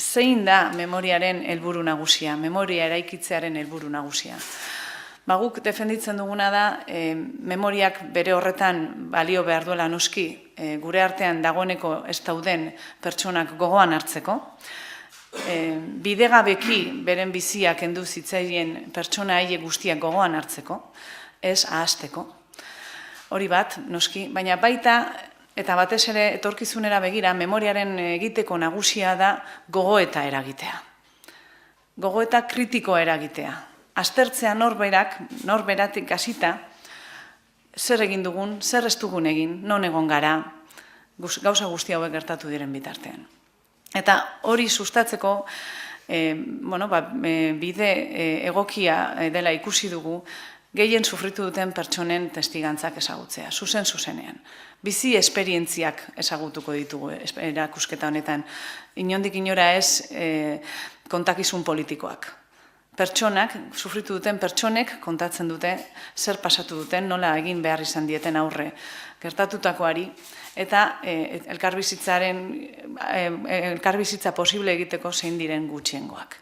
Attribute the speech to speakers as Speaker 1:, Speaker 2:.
Speaker 1: zein da memoriaren helburu nagusia, memoria eraikitzearen helburu nagusia. Guk defenditzen duguna da, memoriak bere horretan balio behar duela noski, gure artean dagoeneko ez dauden pertsonak gogoan hartzeko, bidegabeki beren biziak kendu zitzaien pertsona haiek guztiak gogoan hartzeko, ez ahazteko. Hori bat, noski, baina baita, eta batez ere etorkizunera begira, memoriaren egiteko nagusia da gogoeta eragitea. Gogoeta kritikoa eragitea. Aztertzea norberatik hasita, zer egin dugun, zer ez dugun egin, non egon gara, gauza guzti hauek gertatu diren bitartean. Eta hori sustatzeko, bide egokia dela ikusi dugu, gehien sufritu duten pertsonen testigantzak ezagutzea, zuzenean. Bizi esperientziak ezagutuko ditugu erakusketa honetan, inondik inora ez kontakizun politikoak. Pertsonak, sufritu duten pertsonek kontatzen dute zer pasatu duten, nola egin behar izan dieten aurre gertatutakoari, eta elkarbizitza posible egiteko zein diren gutxiengoak.